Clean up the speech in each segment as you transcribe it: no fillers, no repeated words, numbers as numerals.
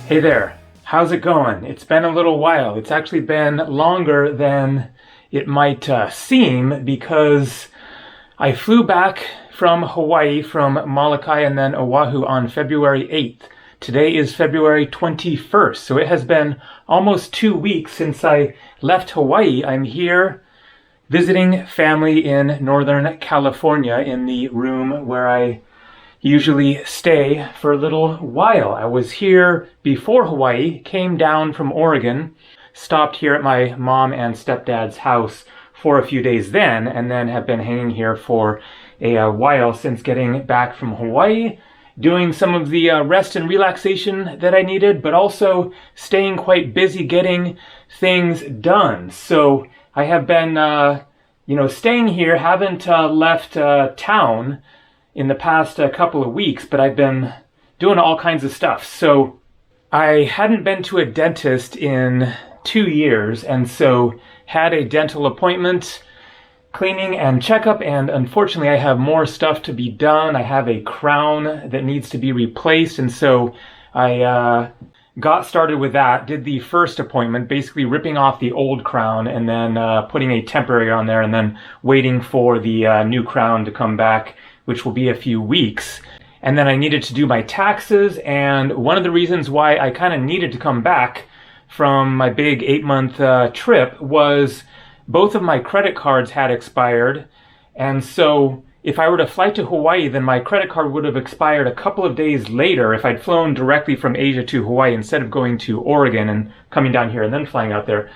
Hey there, how's it going? It's been a little while. It's actually been longer than it might seem because I flew back from Hawaii, from Molokai and then Oahu on February 8th. Today is February 21st, so it has been almost 2 weeks since I left Hawaii. I'm here visiting family in Northern California in the room where I usually stay for a little while. I was here before Hawaii, came down from Oregon, stopped here at my mom and stepdad's house for a few days then, and then have been hanging here for a while since getting back from Hawaii, doing some of the rest and relaxation that I needed, but also staying quite busy getting things done. So I have been, staying here, haven't left town in the past couple of weeks, but I've been doing all kinds of stuff. So I hadn't been to a dentist in 2 years, and so had a dental appointment, cleaning and checkup, and unfortunately I have more stuff to be done. I have a crown that needs to be replaced, and so I got started with that, did the first appointment, basically ripping off the old crown and then putting a temporary on there and then waiting for the new crown to come back, which will be a few weeks. And then I needed to do my taxes, and one of the reasons why I kind of needed to come back from my big 8-month trip was both of my credit cards had expired, and so if I were to fly to Hawaii, then my credit card would have expired a couple of days later if I'd flown directly from Asia to Hawaii instead of going to Oregon and coming down here and then flying out there.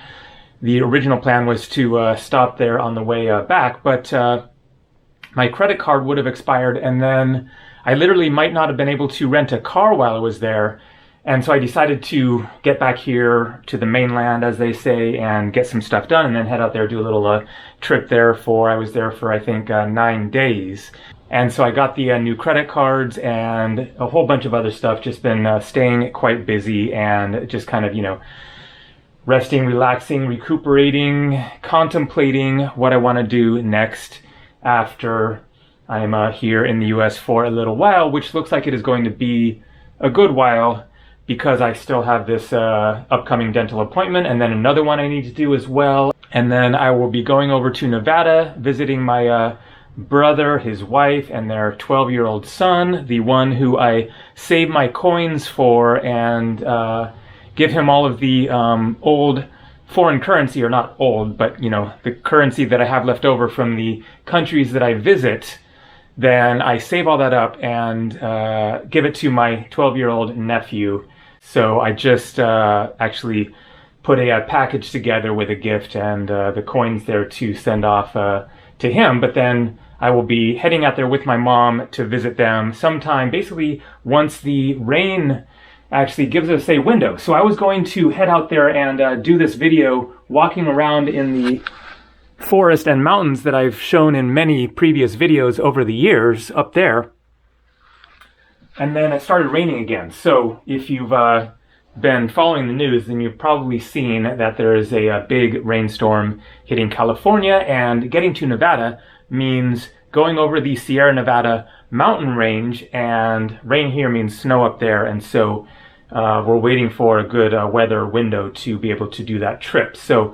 The original plan was to stop there on the way back, but my credit card would have expired, and then I literally might not have been able to rent a car while I was there. And so I decided to get back here to the mainland, as they say, and get some stuff done and then head out there, do a little trip there I was there for, I think, 9 days. And so I got the new credit cards and a whole bunch of other stuff, just been staying quite busy and just kind of, resting, relaxing, recuperating, contemplating what I want to do next after I'm here in the US for a little while, which looks like it is going to be a good while because I still have this upcoming dental appointment and then another one I need to do as well. And then I will be going over to Nevada, visiting my brother, his wife, and their 12-year-old son, the one who I saved my coins for, and give him all of the old foreign currency, or not old, but the currency that I have left over from the countries that I visit. Then I save all that up and give it to my 12-year-old nephew. So I just actually put a package together with a gift and the coins there to send off to him. But then I will be heading out there with my mom to visit them sometime, basically once the rain actually gives us a window. So I was going to head out there and do this video walking around in the forest and mountains that I've shown in many previous videos over the years up there. And then it started raining again. So if you've been following the news, then you've probably seen that there is a big rainstorm hitting California, and getting to Nevada means going over the Sierra Nevada mountain range, and rain here means snow up there. And so we're waiting for a good weather window to be able to do that trip. So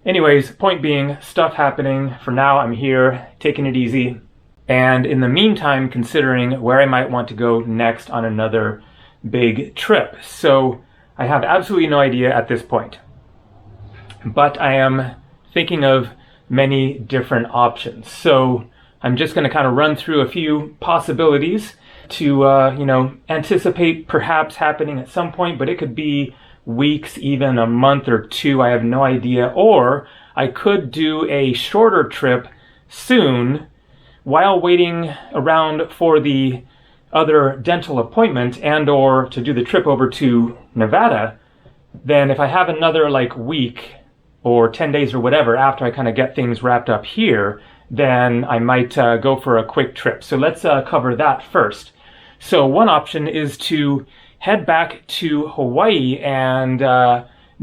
anyways, point being, stuff happening. For now, I'm here, taking it easy. And in the meantime, considering where I might want to go next on another big trip. So I have absolutely no idea at this point. But I am thinking of many different options. So I'm just going to kind of run through a few possibilities to, anticipate perhaps happening at some point, but it could be weeks, even a month or two, I have no idea. Or I could do a shorter trip soon while waiting around for the other dental appointment and or to do the trip over to Nevada. Then if I have another week or 10 days or whatever after I kind of get things wrapped up here, then I might go for a quick trip. So let's cover that first. So one option is to head back to Hawaii and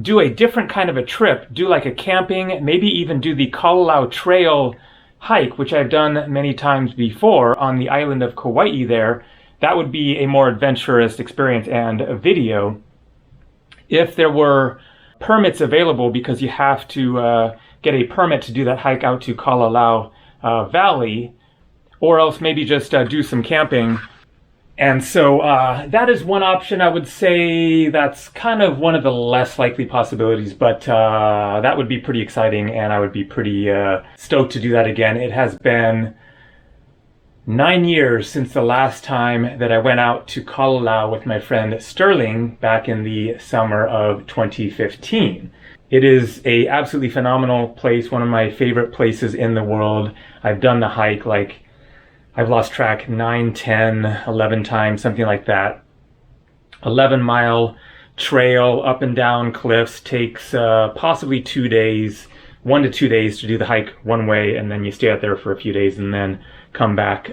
do a different kind of a trip, do like a camping, maybe even do the Kalalau Trail hike, which I've done many times before on the island of Kauai there. That would be a more adventurous experience and a video. If there were permits available, because you have to get a permit to do that hike out to Kalalau Valley, or else maybe just do some camping. And so that is one option. I would say that's kind of one of the less likely possibilities, but that would be pretty exciting, and I would be pretty stoked to do that again. It has been 9 years since the last time that I went out to Kalalau with my friend Sterling back in the summer of 2015. It is a absolutely phenomenal place, one of my favorite places in the world. I've done the hike like I've lost track 9, 10, 11 times, something like that. 11-mile trail up and down cliffs, takes possibly 2 days, 1 to 2 days to do the hike one way, and then you stay out there for a few days and then come back.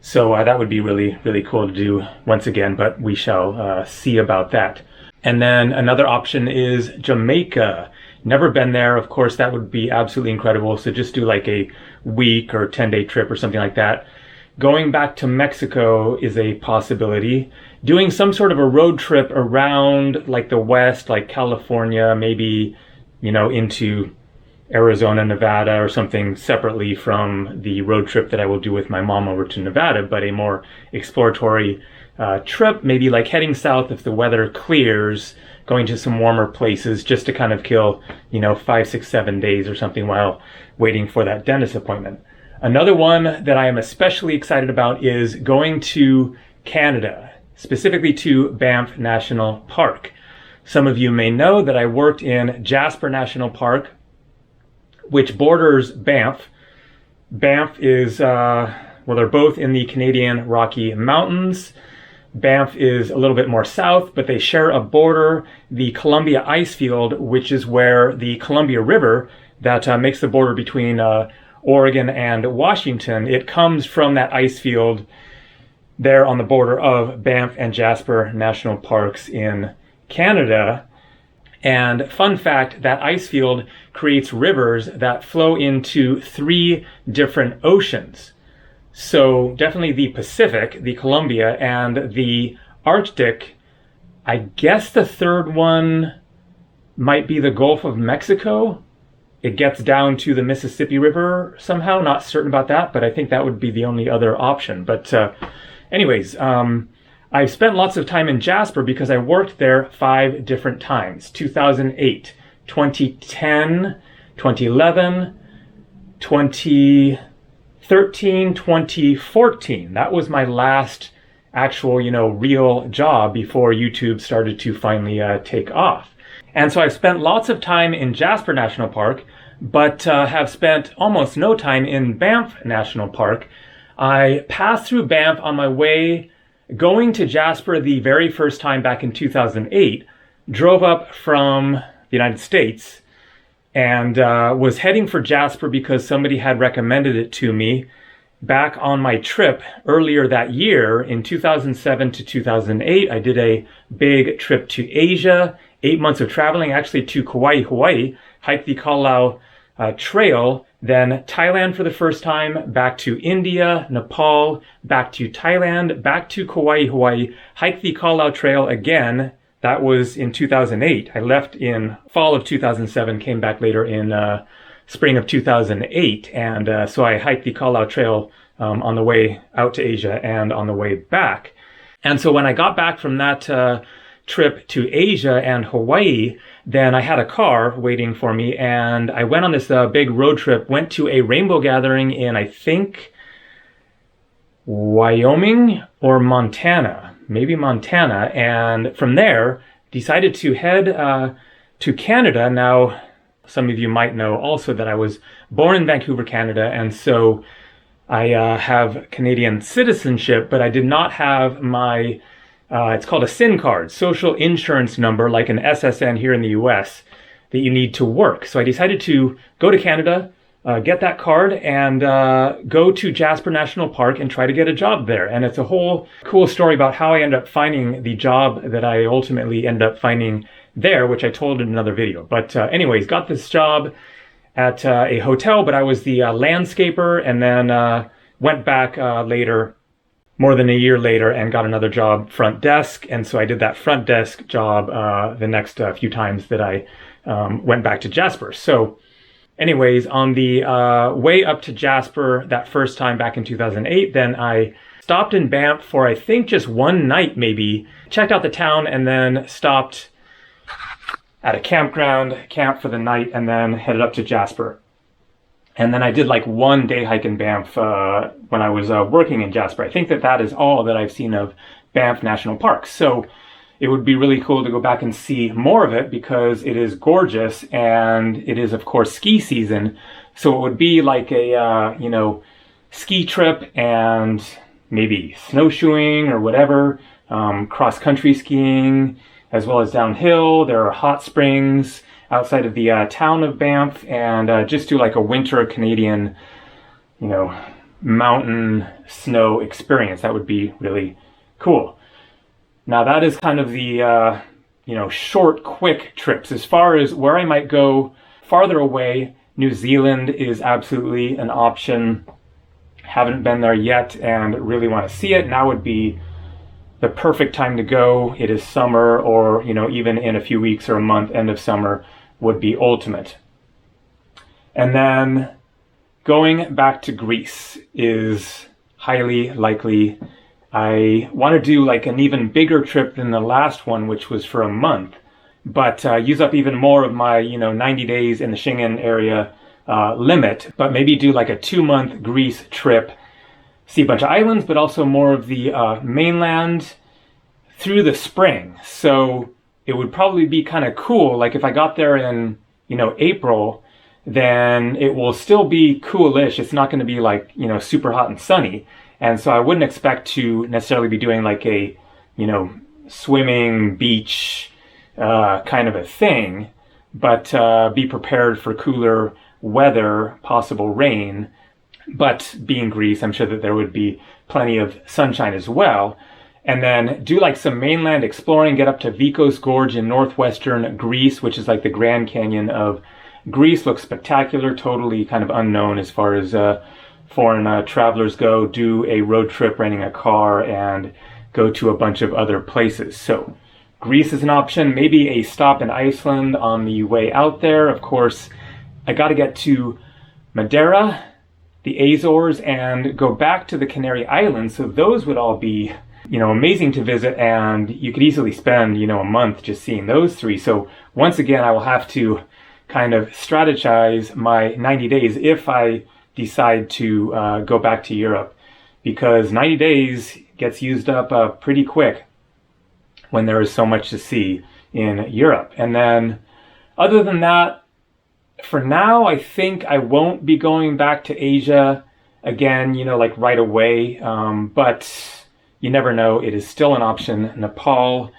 So that would be really, really cool to do once again, but we shall see about that. And then another option is Jamaica. Never been there. Of course, that would be absolutely incredible. So just do like a week or 10-day trip or something like that. Going back to Mexico is a possibility. Doing some sort of a road trip around like the West, like California, maybe, into Arizona, Nevada, or something separately from the road trip that I will do with my mom over to Nevada, but a more exploratory trip, maybe like heading south if the weather clears, going to some warmer places just to kind of kill, 5, 6, 7 days or something while waiting for that dentist appointment. Another one that I am especially excited about is going to Canada, specifically to Banff National Park. Some of you may know that I worked in Jasper National Park, which borders Banff. Banff is, they're both in the Canadian Rocky Mountains. Banff is a little bit more south, but they share a border, the Columbia Icefield, which is where the Columbia River that makes the border between Oregon and Washington, it comes from that icefield there on the border of Banff and Jasper National Parks in Canada. And fun fact, that icefield creates rivers that flow into 3 different oceans. So definitely the Pacific, the Columbia, and the Arctic. I guess the third one might be the Gulf of Mexico. It gets down to the Mississippi River somehow. Not certain about that, but I think that would be the only other option. But anyways, I've spent lots of time in Jasper because I worked there 5 different times. 2008, 2010, 2011, 2013, 2014. That was my last actual, real job before YouTube started to finally take off. And so I've spent lots of time in Jasper National Park, but have spent almost no time in Banff National Park. I passed through Banff on my way going to Jasper the very first time back in 2008, drove up from the United States and was heading for Jasper because somebody had recommended it to me back on my trip earlier that year in 2007 to 2008. I did a big trip to Asia, 8 months of traveling, actually to Kauai, Hawaii, hiked the Kalalau Trail, then Thailand for the first time, back to India, Nepal, back to Thailand, back to Kauai, Hawaii, hiked the Kalalau Trail again. That was in 2008. I left in fall of 2007, came back later in spring of 2008. And so I hiked the Kalalau Trail on the way out to Asia and on the way back. And so when I got back from that trip to Asia and Hawaii, then I had a car waiting for me, and I went on this big road trip, went to a rainbow gathering in, I think, Wyoming or Montana, maybe Montana, and from there decided to head to Canada. Now, some of you might know also that I was born in Vancouver, Canada, and so I have Canadian citizenship, but I did not have my it's called a SIN card, social insurance number, like an SSN here in the US, that you need to work. So I decided to go to Canada, get that card, and go to Jasper National Park and try to get a job there. And it's a whole cool story about how I ended up finding the job that I ultimately ended up finding there, which I told in another video. But anyways, got this job at a hotel, but I was the landscaper, and then went back later more than a year later and got another job front desk. And so I did that front desk job the next few times that I went back to Jasper. So anyways, on the way up to Jasper that first time back in 2008, then I stopped in Banff for I think just one night maybe, checked out the town and then stopped at a campground, camped for the night, and then headed up to Jasper. And then I did like one day hike in Banff when I was working in Jasper. I think that is all that I've seen of Banff National Park. So it would be really cool to go back and see more of it because it is gorgeous and it is, of course, ski season. So it would be like a, ski trip and maybe snowshoeing or whatever, cross-country skiing, as well as downhill. There are hot springs outside of the town of Banff, and just do like a winter Canadian, mountain snow experience. That would be really cool. Now that is kind of the, short, quick trips. As far as where I might go farther away, New Zealand is absolutely an option. Haven't been there yet and really want to see it. Now would be the perfect time to go. It is summer, or, even in a few weeks or a month, end of summer would be ultimate. And then going back to Greece is highly likely. I want to do like an even bigger trip than the last one, which was for a month, but use up even more of my, 90 days in the Schengen area limit, but maybe do like a 2-month Greece trip, see a bunch of islands, but also more of the mainland through the spring. So it would probably be kind of cool. Like if I got there in, April, then it will still be coolish. It's not going to be like, super hot and sunny. And so I wouldn't expect to necessarily be doing like a, swimming beach kind of a thing, but be prepared for cooler weather, possible rain. But being Greece, I'm sure that there would be plenty of sunshine as well. And then do like some mainland exploring, get up to Vikos Gorge in northwestern Greece, which is like the Grand Canyon of Greece. Looks spectacular, totally kind of unknown as far as foreign travelers go. Do a road trip, renting a car, and go to a bunch of other places. So Greece is an option. Maybe a stop in Iceland on the way out there. Of course, I got to get to Madeira, the Azores, and go back to the Canary Islands. So those would all be, amazing to visit, and you could easily spend, a month just seeing those three. So once again, I will have to kind of strategize my 90 days if I decide to go back to Europe, because 90 days gets used up pretty quick when there is so much to see in Europe. And then other than that, for now, I think I won't be going back to Asia again, like right away. But you never know. It is still an option. Nepal,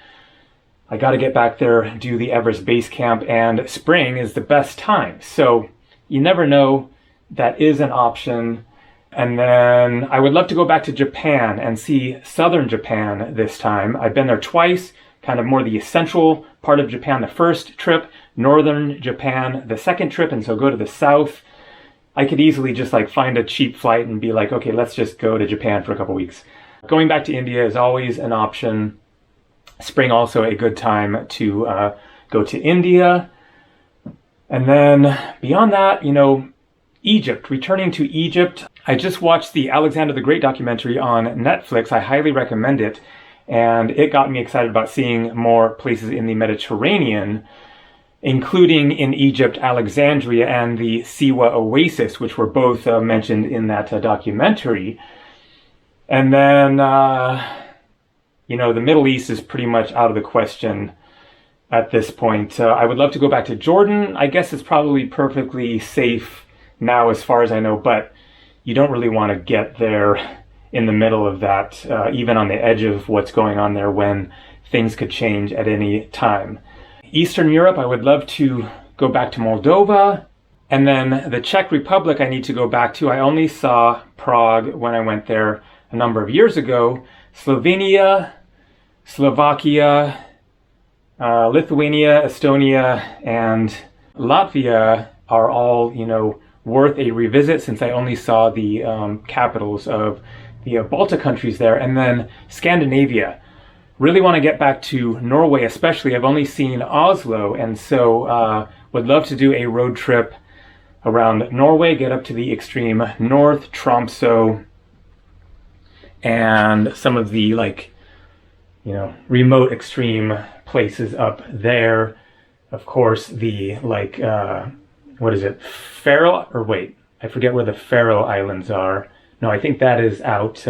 I got to get back there, do the Everest Base Camp, and spring is the best time. So you never know. That is an option. And then I would love to go back to Japan and see southern Japan this time. I've been there twice, kind of more the central part of Japan the first trip, northern Japan the second trip, and so go to the south. I could easily just like find a cheap flight and be like, okay, let's just go to Japan for a couple weeks. Going back to India is always an option. Spring also a good time to go to India. And then beyond that, Egypt, returning to Egypt. I just watched the Alexander the Great documentary on Netflix. I highly recommend it. And it got me excited about seeing more places in the Mediterranean, including in Egypt, Alexandria, and the Siwa Oasis, which were both mentioned in that documentary. And then, the Middle East is pretty much out of the question at this point. I would love to go back to Jordan. I guess it's probably perfectly safe now as far as I know, but you don't really want to get there in the middle of that, even on the edge of what's going on there when things could change at any time. Eastern Europe, I would love to go back to Moldova. And then the Czech Republic I need to go back to. I only saw Prague when I went there a number of years ago. Slovenia, Slovakia, Lithuania, Estonia, and Latvia are all, worth a revisit, since I only saw the capitals of the Baltic countries there, and then Scandinavia. Really want to get back to Norway, especially. I've only seen Oslo, and so would love to do a road trip around Norway, get up to the extreme north, Tromsø, and some of the remote extreme places up there. Of course, the what is it? Faroe, or wait, I forget where the Faroe Islands are. No, I think that is out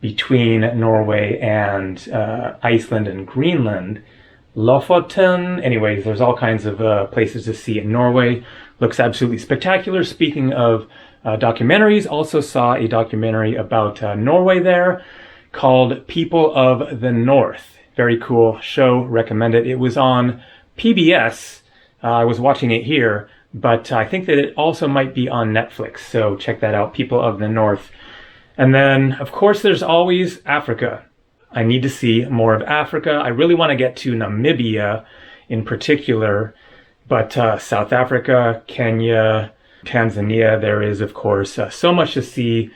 between Norway and Iceland and Greenland. Lofoten. Anyways, there's all kinds of places to see in Norway. Looks absolutely spectacular. Speaking of documentaries, also saw a documentary about Norway there called People of the North. Very cool show. Recommend it. It was on PBS. I was watching it here, but I think that it also might be on Netflix. So check that out. People of the North. And then, of course, there's always Africa. I need to see more of Africa. I really want to get to Namibia in particular, but South Africa, Kenya, Tanzania, there is, of course, so much to see.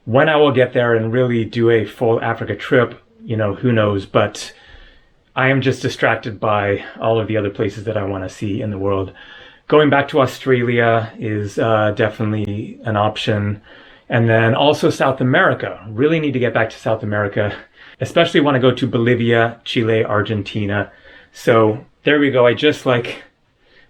When I will get there and really do a full Africa trip, who knows, but I am just distracted by all of the other places that I want to see in the world. Going back to Australia is definitely an option. And then also South America. Really need to get back to South America. Especially want to go to Bolivia, Chile, Argentina. So there we go. I just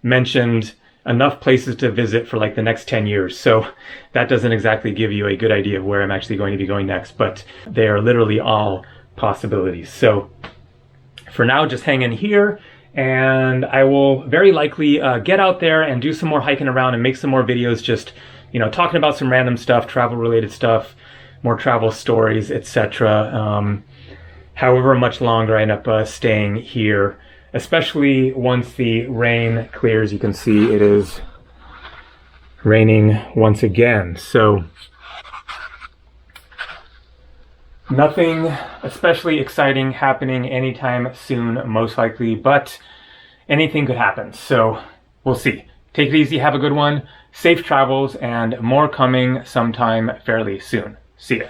mentioned enough places to visit for the next 10 years. So that doesn't exactly give you a good idea of where I'm actually going to be going next, but they are literally all possibilities. So for now, just hang in here, and I will very likely get out there and do some more hiking around and make some more videos, just talking about some random stuff, travel related stuff, more travel stories, etc. However much longer I end up staying here, especially once the rain clears. You can see it is raining once again. So nothing especially exciting happening anytime soon, most likely, but anything could happen. So we'll see. Take it easy, have a good one, safe travels, and more coming sometime fairly soon. See ya.